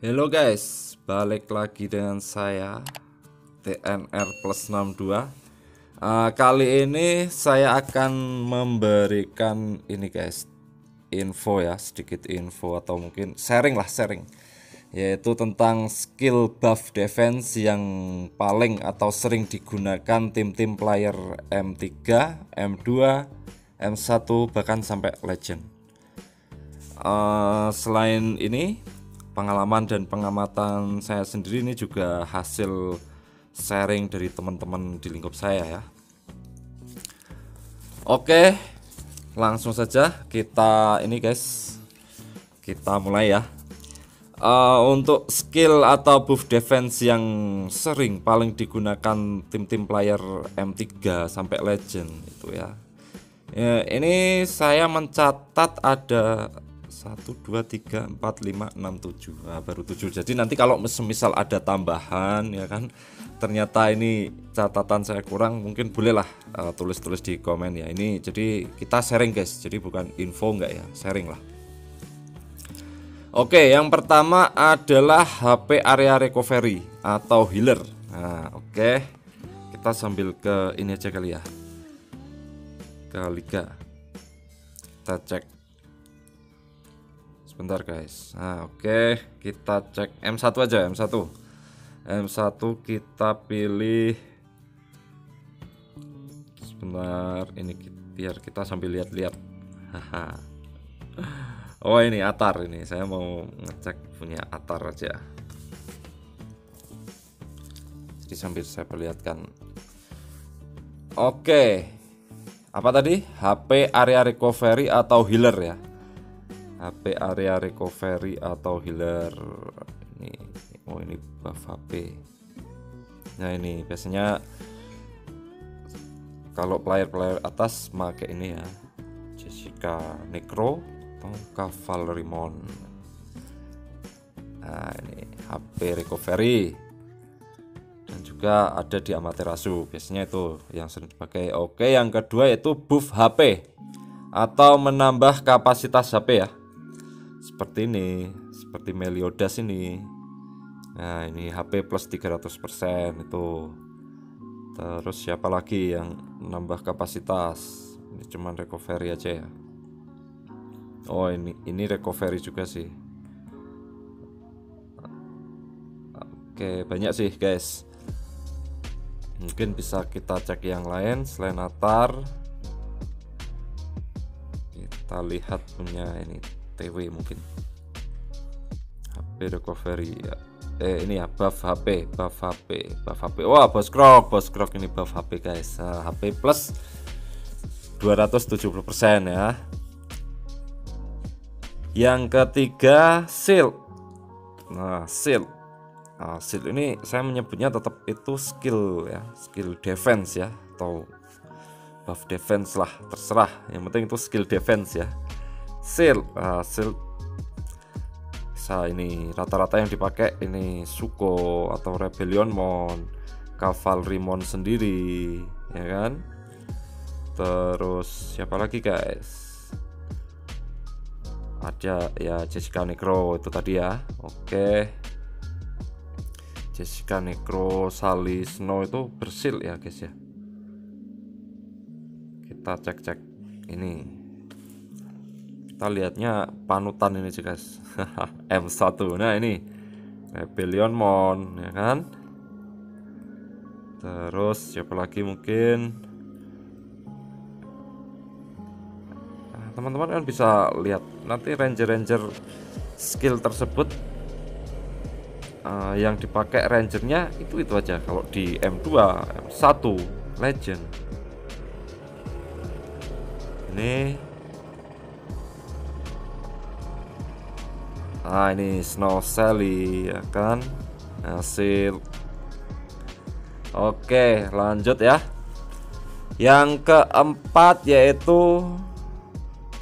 Halo guys, balik lagi dengan saya TNR plus 62. Kali ini saya akan memberikan ini guys, info ya, sedikit info atau mungkin sharing, yaitu tentang skill buff defense yang paling atau sering digunakan tim-tim player M3, M2, M1 bahkan sampai legend. Selain ini, pengalaman dan pengamatan saya sendiri ini juga hasil sharing dari teman-teman di lingkup saya ya. Oke, langsung saja kita ini guys, kita mulai ya. Untuk skill atau buff defense yang sering paling digunakan tim-tim player M3 sampai legend itu ya. Ini saya mencatat ada 1, 2, 3, 4, 5, 6, 7. Nah, baru 7. Jadi nanti kalau misal ada tambahan ya kan, ternyata ini catatan saya kurang, mungkin bolehlah tulis-tulis di komen ya. Ini jadi kita sharing guys. Jadi bukan info enggak ya, sharing lah. Oke, yang pertama adalah HP area recovery atau healer. Nah, oke. Kita sambil ke ini aja kali ya. Ke liga. Kita cek sebentar guys. Nah, oke, kita cek M1 aja, M1 kita pilih sebentar ini biar kita sambil lihat-lihat. Oh, ini Atar, ini saya mau ngecek punya Atar aja. Jadi sambil saya perlihatkan. Oke. Apa tadi? HP area recovery atau healer ya. HP area recovery atau healer ini. Oh, ini buff HP. Nah, ini biasanya kalau player atas pakai ini ya, Jessica Necro atau Cavalrymon. Nah, ini HP recovery dan juga ada di Amaterasu, biasanya itu yang sering dipakai. Oke, yang kedua yaitu buff HP atau menambah kapasitas HP ya. Seperti ini, seperti Meliodas ini. Nah, ini HP plus 300% itu. Terus siapa lagi yang menambah kapasitas? Ini cuman recovery aja ya. Oh, ini recovery juga sih. Oke, banyak sih guys. Mungkin bisa kita cek yang lain selain Atar. Kita lihat punya ini TW mungkin. HP recovery ya. Ini ya buff HP. Wah, Boss Krok ini buff HP guys. HP plus 270% ya. Yang ketiga shield. Nah, shield ini saya menyebutnya tetap itu skill ya, skill defense ya, atau buff defense lah, terserah. Yang penting itu skill defense ya. Shield bisa ini rata-rata yang dipakai ini Suko atau Rebellionmon, Cavalrymon sendiri ya kan. Terus siapa lagi guys? Ada ya Jessica Necro itu tadi ya. Oke, Jessica Necro, Sally Snow itu bersil ya guys ya. Kita cek ini. Kita lihatnya panutan ini sih guys. M1. Nah, ini Rebellionmon ya kan. Terus siapa lagi mungkin? Teman-teman kan bisa lihat nanti ranger skill tersebut yang dipakai rangernya itu aja. Kalau di M2, M1, Legend ini. Nah, ini Snow Sally ya kan, hasil. Oke, lanjut ya. Yang keempat yaitu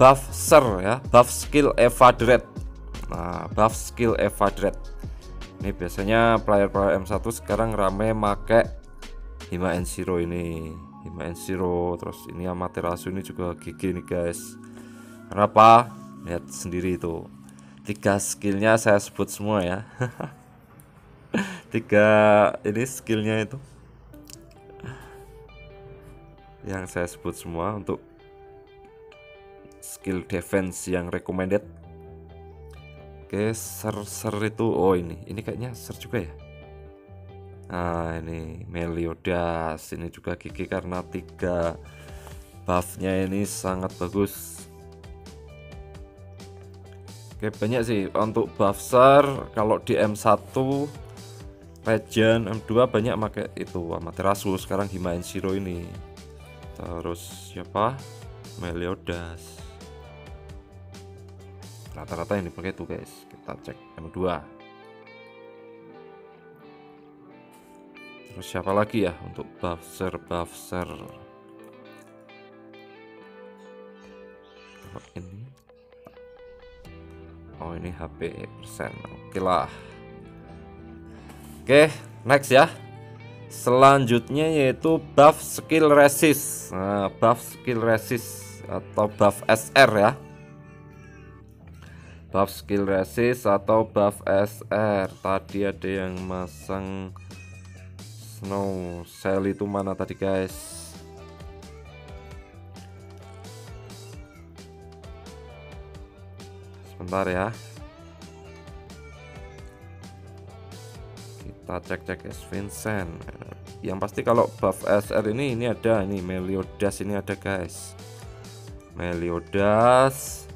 buff Ser ya, buff skill Evade. Nah, buff skill Evade ini biasanya player M1 sekarang rame make Hima Enshiro ini. Terus ini Amaterasu ini juga gigi nih guys. Kenapa? Lihat sendiri itu. 3 skillnya saya sebut semua ya. 3 ini skillnya itu yang saya sebut semua untuk skill defense yang recommended. Oke, ser itu, oh ini kayaknya ser juga ya. Nah ini Meliodas, ini juga gigi karena 3 buffnya ini sangat bagus. Oke, banyak sih untuk buff ser. Kalau di M1 Legend, M2 banyak pakai itu Amaterasu, sekarang Himaienshiro ini. Terus siapa? Meliodas. Rata-rata yang dipakai itu guys. Kita cek M2. Terus siapa lagi ya untuk buff ser? Ini. Oh ini HP persen. Oke lah. Oke, next ya. Selanjutnya yaitu buff skill resist. Nah, buff skill resist atau buff SR ya. Buff skill resist atau buff SR. Tadi ada yang masang Snow Shell itu mana tadi guys? Sebentar ya. Kita cek S Vincent. Yang pasti kalau buff SR ini ada, ini Meliodas ini ada guys. Meliodas.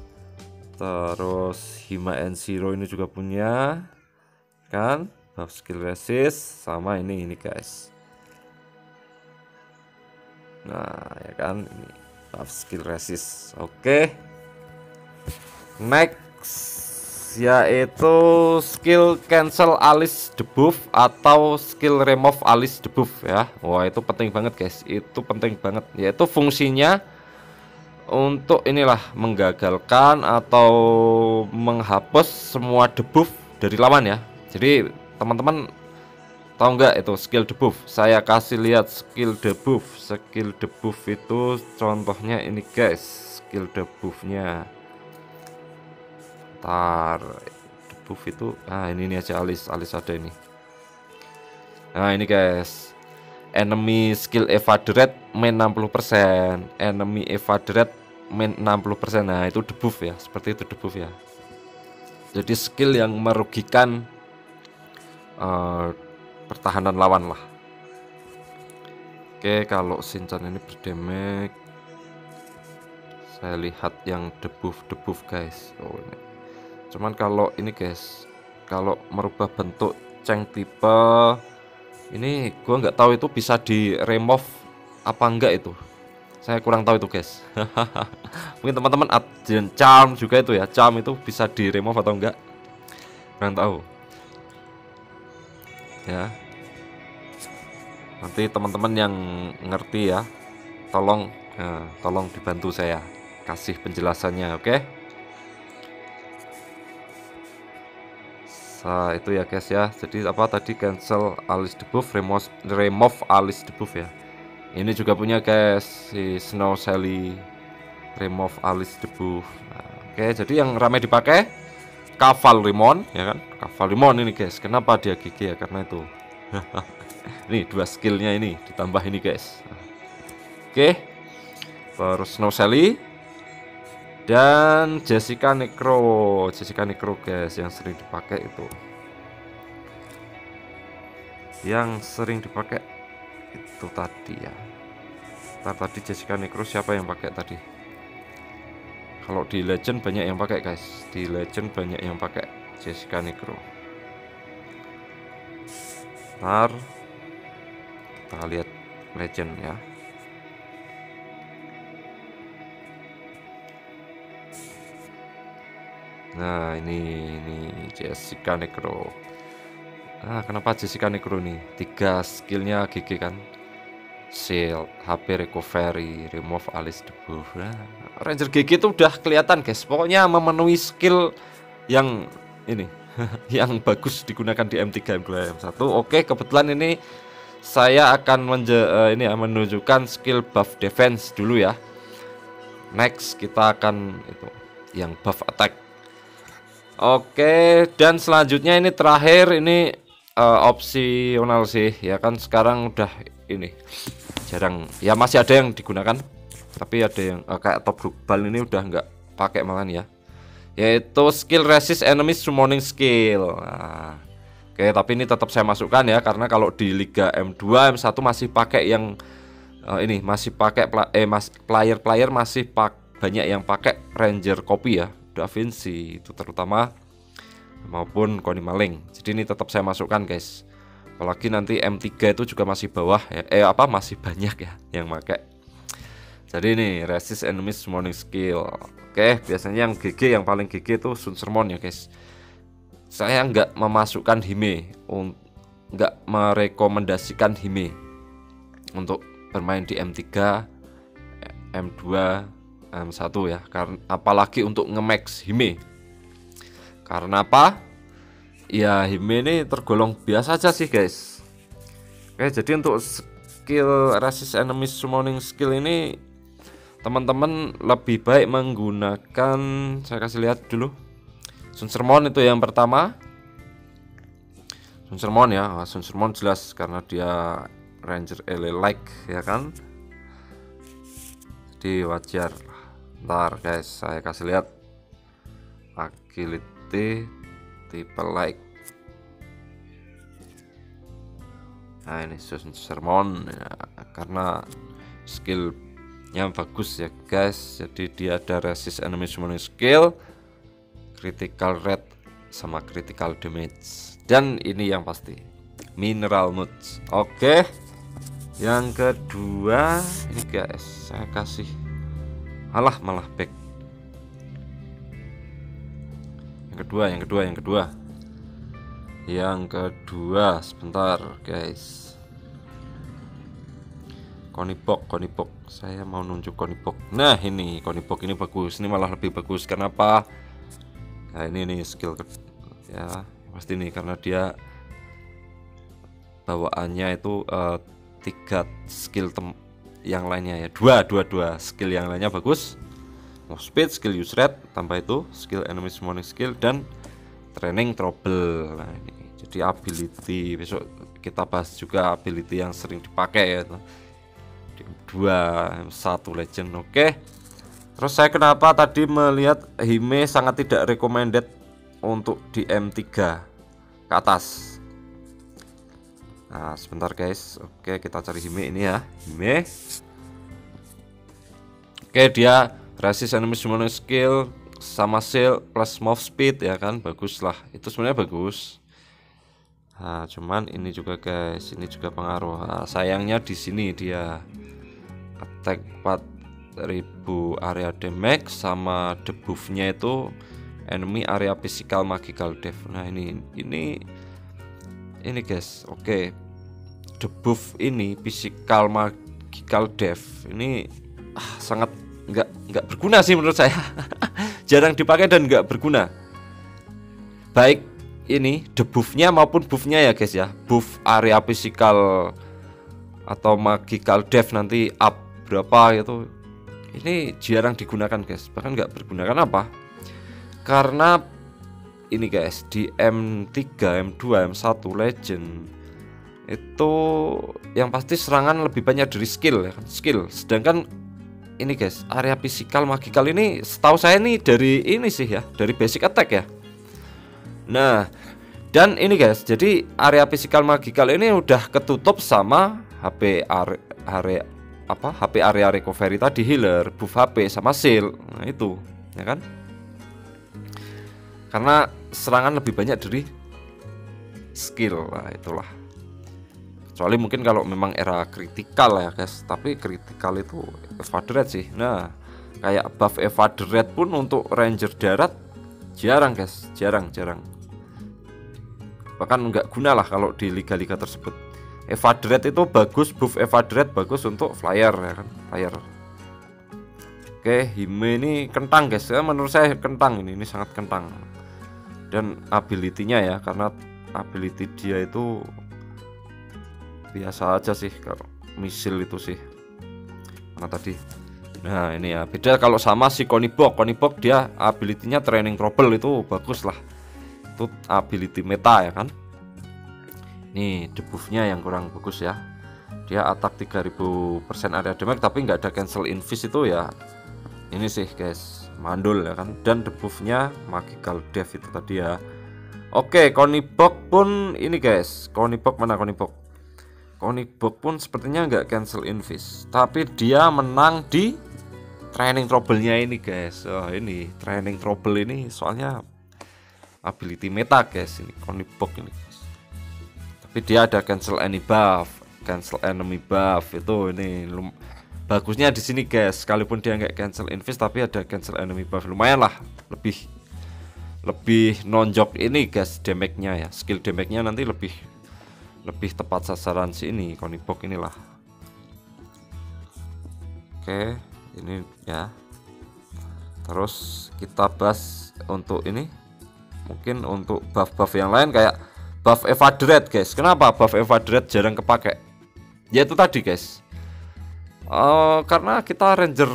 Terus Himaienshiro ini juga punya kan, buff skill resist sama ini guys. Nah ya kan, ini buff skill resist. Oke. Next yaitu skill cancel Alice debuff atau skill remove Alice debuff ya. Wah itu penting banget guys, itu penting banget, yaitu fungsinya untuk inilah menggagalkan atau menghapus semua debuff dari lawan ya. Jadi teman-teman tahu nggak itu skill debuff? Saya kasih lihat skill debuff. Skill debuff itu contohnya ini guys, skill debuffnya. Ntar debuff itu, ini aja Alice ada ini. Nah ini guys, enemy skill evade rate main 60%, enemy evade rate main 60%. Nah itu debuff ya, seperti itu debuff ya. Jadi skill yang merugikan pertahanan lawan lah. Oke, kalau Shinchan ini berdamage, saya lihat yang debuff guys. Oh ini. Cuman kalau ini guys, kalau merubah bentuk Cheng tipe ini gua nggak tahu itu bisa di remove apa enggak itu. Saya kurang tahu itu guys. Mungkin teman-teman dan charm juga itu ya. Charm itu bisa di remove atau enggak? Kurang tahu. Ya. Nanti teman-teman yang ngerti ya, tolong dibantu saya kasih penjelasannya, oke? Nah, itu ya guys ya. Jadi apa tadi, cancel Alice debuff, remove Alice debuff ya. Ini juga punya guys si Snow Sally, remove Alice debuff. Nah, oke, jadi yang ramai dipakai Cavalrymon ya kan. Cavalrymon ini guys. Kenapa dia GG ya? Karena itu. Ini 2 skillnya ini ditambah ini guys. Oke. Terus Snow Sally dan Jessica Necro guys, yang sering dipakai itu. Yang sering dipakai itu tadi ya. Tadi Jessica Necro siapa yang pakai tadi? Kalau di Legend banyak yang pakai guys. Di Legend banyak yang pakai Jessica Necro. Ntar kita lihat Legend ya. Nah ini Jessica Necro. Kenapa Jessica Necro nih? 3 skillnya GG kan. Shield, HP recovery, remove Alice debuff. Ranger GG itu udah kelihatan guys. Pokoknya memenuhi skill yang ini yang bagus digunakan di M3, M2, M1. Oke, kebetulan ini saya akan menunjukkan skill buff defense dulu ya. Next kita akan itu yang buff attack. Oke, dan selanjutnya ini terakhir ini opsional sih ya kan, sekarang udah ini jarang ya, masih ada yang digunakan tapi ada yang kayak top global ini udah nggak pakai malahan ya, yaitu skill resist enemy summoning skill. Nah, oke, tapi ini tetap saya masukkan ya, karena kalau di Liga M2 M1 masih pakai yang ini masih pakai player masih banyak yang pakai Ranger copy ya, Da Vinci itu terutama, maupun Koni Maling. Jadi ini tetap saya masukkan guys. Apalagi nanti M3 itu juga masih bawah ya, masih banyak ya yang pakai. Jadi ini resist enemy summoning skill. Oke, biasanya yang GG, yang paling GG itu Sun Sermon ya guys. Saya nggak memasukkan Hime, nggak merekomendasikan Hime untuk bermain di M3, M2, M1 ya, karena apalagi untuk nge-max Hime. Karena apa? Ya Hime ini tergolong biasa aja sih guys. Oke, jadi untuk skill resist enemy summoning skill ini teman-teman lebih baik menggunakan, saya kasih lihat dulu, Sun Sermon itu yang pertama. Sun Sermon ya, Sun Sermon jelas karena dia Ranger ele like ya kan. Jadi wajar. Ntar guys saya kasih lihat agility tipe like. Nah ini Sun Sermon ya, karena skillnya bagus ya guys. Jadi dia ada resist enemy summoning skill, critical rate sama critical damage, dan ini yang pasti mineral moods. Oke, yang kedua ini guys saya kasih malah back. Yang kedua sebentar guys, Konibok. Saya mau nunjuk Konibok. Nah ini Konibok ini bagus, ini malah lebih bagus. Kenapa? Nah ini nih skill ya pasti nih, karena dia bawaannya itu 3 skill yang lainnya ya, dua skill yang lainnya bagus. Move speed, skill use rate, tambah itu skill enemy summoning skill, dan training trouble. Nah ini jadi ability, besok kita bahas juga ability yang sering dipakai ya, di 2 M1 Legend. Oke, terus saya kenapa tadi melihat Hime sangat tidak recommended untuk di M3 ke atas. Nah sebentar guys, oke kita cari Hime ini ya, Hime. Oke, dia resist enemy summoning skill sama shield plus move speed ya kan, bagus lah, itu sebenarnya bagus. Nah cuman ini juga guys, ini juga pengaruh. Nah, sayangnya di sini dia attack 4000 area damage, sama debuffnya itu enemy area physical magical def. Nah ini guys, oke, debuff ini physical magical def ini sangat nggak berguna sih menurut saya. Jarang dipakai dan nggak berguna, baik ini debuffnya maupun buffnya ya guys ya. Buff area physical atau magical def nanti up berapa itu, ini jarang digunakan guys, bahkan nggak berguna. Kenapa? Karena ini guys, di M3, M2, M1 Legend itu yang pasti serangan lebih banyak dari skill ya kan, skill. Sedangkan ini guys, area physical magical ini setahu saya nih dari ini sih ya, dari basic attack ya. Nah, dan ini guys, jadi area physical magical ini udah ketutup sama HP area recovery tadi, healer, buff HP sama shield. Nah itu ya kan, karena serangan lebih banyak dari skill. Nah itulah, kecuali mungkin kalau memang era kritikal ya guys, tapi kritikal itu Evadred sih. Nah kayak buff Evadred pun untuk ranger darat jarang guys, jarang, bahkan nggak guna lah kalau di liga-liga tersebut. Evadred itu bagus, buff Evadred bagus untuk flyer ya kan, flyer. Oke, Hime ini kentang guys ya, menurut saya kentang, ini sangat kentang. Dan ability-nya ya, karena ability dia itu biasa aja sih, kalau misil itu sih. Karena tadi Nah ini ya, beda kalau sama si Conibok. Conibok dia ability-nya Training Trouble, itu bagus lah, itu ability meta ya kan. Nih debuffnya yang kurang bagus ya, dia attack 3000% area damage tapi nggak ada cancel invis, itu ya ini sih guys, mandul ya kan. Dan debuffnya Magical Death itu tadi ya. Oke, Conibok pun ini guys, Conibok mana Conibok? Conibok pun sepertinya nggak cancel invis, tapi dia menang di Training Trouble-nya ini guys. Oh, ini Training Trouble ini soalnya ability meta guys, ini Conibok ini guys. Tapi dia ada cancel any buff, cancel enemy buff, itu ini bagusnya di sini guys. Sekalipun dia nggak cancel invis tapi ada cancel enemy buff, lumayan lah, lebih nonjok ini guys damage-nya ya. Skill damage-nya nanti lebih tepat sasaran si ini Conibok inilah. Oke, ini ya. Terus kita bahas untuk ini, mungkin untuk buff-buff yang lain kayak buff Evadred guys. Kenapa buff Evadred jarang kepake? Ya itu tadi guys, karena kita ranger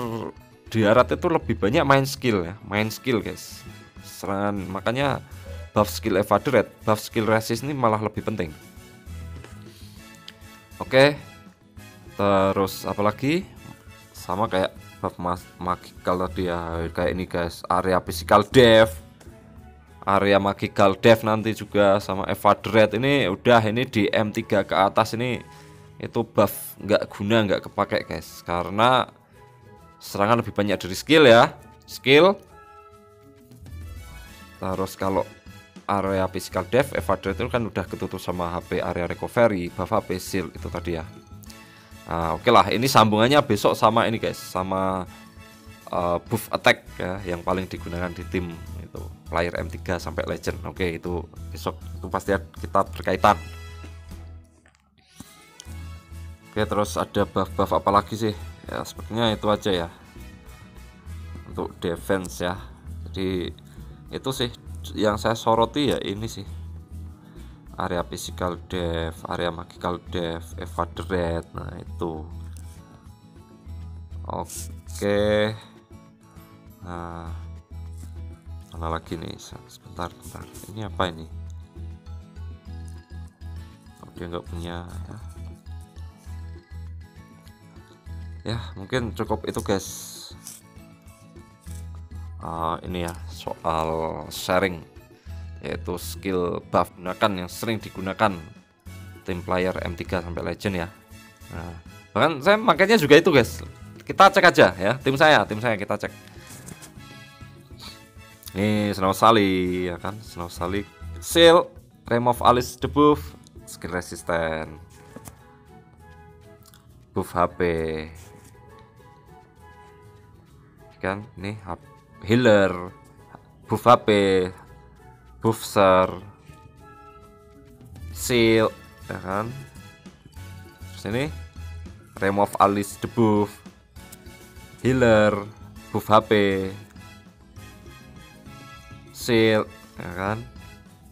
darat itu lebih banyak main skill ya, main skill guys, serangan. Makanya buff skill Evadred, buff skill resist ini malah lebih penting. Oke, terus apalagi sama kayak buff magical tadi ya, kayak ini guys, area physical death, area magical death nanti juga sama Evadred. Ini udah, ini di M3 ke atas ini itu buff nggak guna, nggak kepake guys, karena serangan lebih banyak dari skill ya, skill. Terus kalau area physical death Evadred itu kan udah ketutup sama HP area recovery, buff HP shield itu tadi ya. Nah, oke lah, ini sambungannya besok sama ini guys, sama buff attack ya, yang paling digunakan di tim itu player M3 sampai legend. Oke, itu besok, itu pasti kita berkaitan. Oke, terus ada buff-buff apa lagi sih? Ya sepertinya itu aja ya untuk defense ya. Jadi itu sih yang saya soroti ya, ini sih area physical death, area magical death, Evadred. Nah itu oke. Nah mana lagi nih, sebentar ini apa ini? Oh, dia nggak punya ya, mungkin cukup itu guys. Ini ya soal sharing, yaitu skill buff gunakan yang sering digunakan tim player M3 sampai legend ya. Nah, bahkan saya makanya juga itu guys, kita cek aja ya, tim saya kita cek. Ini Snow Sally ya kan, Snow Sally shield, remove Alice debuff, skill resistant, buff HP kan, nih healer, buff HP, buff ser, shield ya kan. Terus ini remove Alice debuff, healer, buff HP, shield ya kan.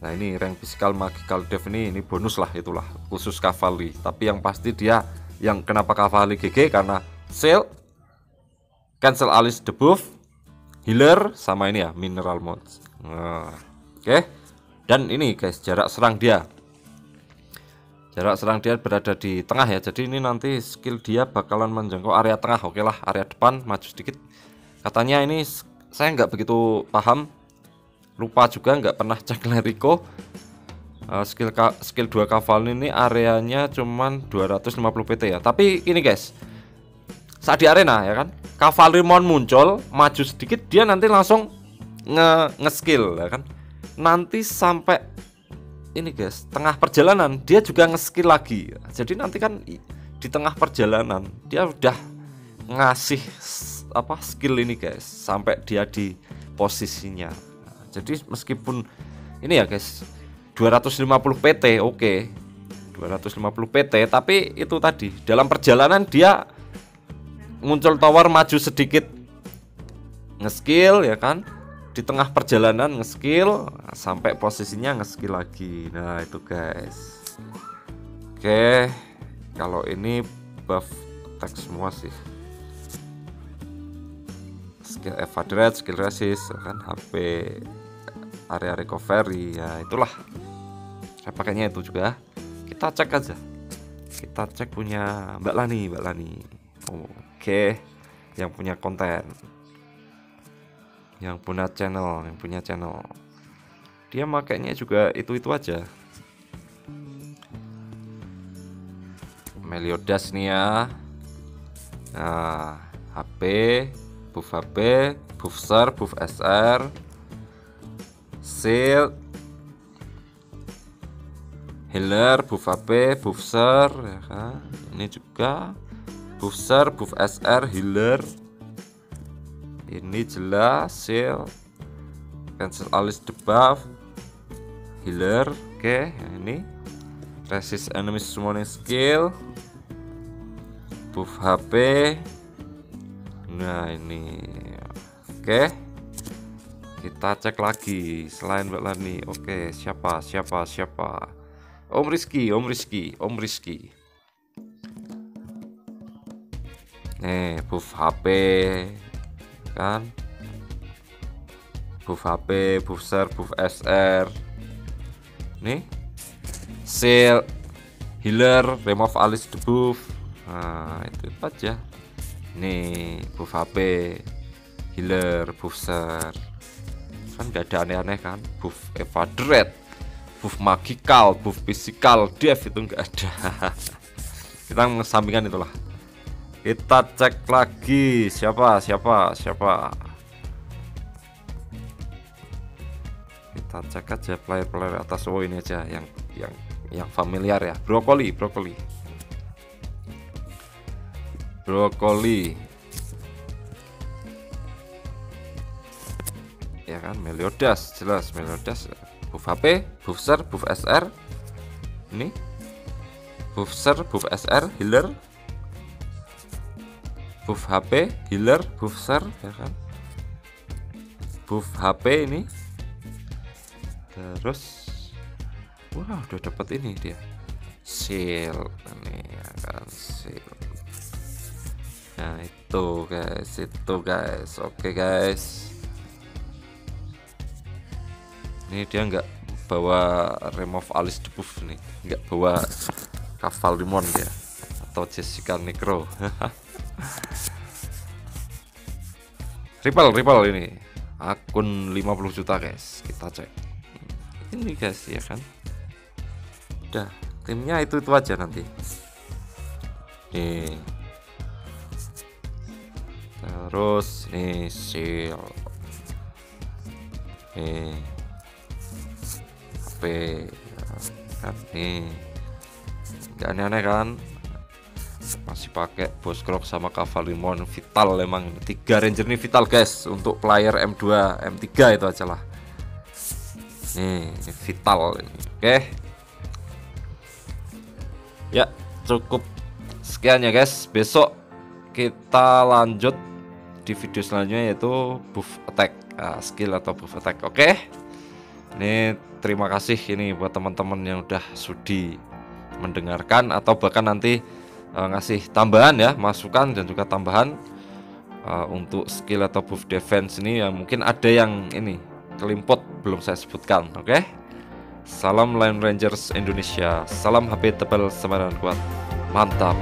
Nah ini rank physical magical death ini bonus lah, itulah khusus cavalry. Tapi yang pasti dia, yang kenapa cavalry GG karena shield, cancel Alice debuff, healer, sama ini ya mineral mods. Nah, oke. Dan ini guys, jarak serang dia berada di tengah ya. Jadi ini nanti skill dia bakalan menjangkau area tengah. Oke lah, area depan maju sedikit. Katanya ini saya nggak begitu paham, lupa juga, nggak pernah cek Lerico. Skill 2 cavalry ini areanya cuman 250 PT ya. Tapi ini guys, saat di arena ya kan, cavalry mon muncul, maju sedikit dia nanti langsung nge-skill ya kan. Nanti sampai ini guys, tengah perjalanan dia juga nge-skill lagi. Jadi nanti kan di tengah perjalanan dia udah ngasih apa skill ini guys, sampai dia di posisinya. Jadi meskipun ini ya guys 250 PT, oke, 250 PT, tapi itu tadi dalam perjalanan dia muncul tower, maju sedikit nge-skill ya kan, di tengah perjalanan nge-skill sampai posisinya nge-skill lagi. Nah itu guys. Oke, kalau ini buff attack semua sih. skill evade, skill resist kan, HP area recovery ya, itulah saya pakainya itu juga. Kita cek aja, kita cek punya Mbak Lani. Oke, yang punya konten, yang punya channel, dia makainya juga itu aja. Meliodas nih ya. Nah, HP, buff SR, buff SR, shield, healer, buff HP, buff SR ya kan. Ini juga buff SR, buff SR, healer. Ini jelas shield, cancel alis debuff, healer. Oke, ini resist enemy summoning skill, buff HP. Nah ini oke, kita cek lagi selain Mbak Lani. Oke, siapa Om Rizky. Nih buff HP kan, buff HP, buff SR, buff SR. Nih shield, healer, remove alis debuff. Nah itu aja. Nih buff HP, healer, buff SR, kan gak ada aneh-aneh kan. Buff evade, buff magical, buff physical, dev itu enggak ada. Kita mengesampingkan itulah. Kita cek lagi siapa. Kita cek aja player atas. Oh ini aja yang familiar ya. Brokoli ya kan. Meliodas, jelas Meliodas. Buff HP, buff SR, buff SR. Ini buff SR, buff SR, healer, buff HP, healer, buff SR ya kan. Buff HP ini. Terus wah udah dapat ini dia, shield ini ya kan, shield. Nah itu guys. Oke guys, ini dia nggak bawa remove alis debuff nih, nggak bawa Cavalrimon dia atau Jessica Necro. Ripple ini akun 50 juta guys. Kita cek ini guys ya kan. Udah, timnya itu aja nanti. Nih. Terus nih shield. Nih. HP kan nih. Gak aneh-aneh kan? Masih pakai Boss Croc sama Cavalrimon vital. Emang 3 ranger ini vital guys untuk player M2, M3 itu aja lah. Nih, vital ini. Oke. Ya, cukup sekian ya guys. Besok kita lanjut di video selanjutnya yaitu buff attack, skill atau buff attack. Oke. Ini terima kasih ini buat teman-teman yang udah sudi mendengarkan atau bahkan nanti ngasih tambahan ya, masukan dan juga tambahan untuk skill atau buff defense ini yang mungkin ada yang ini kelimput belum saya sebutkan. Oke. Salam Lone Rangers Indonesia, salam HP tebal semangat kuat, mantap.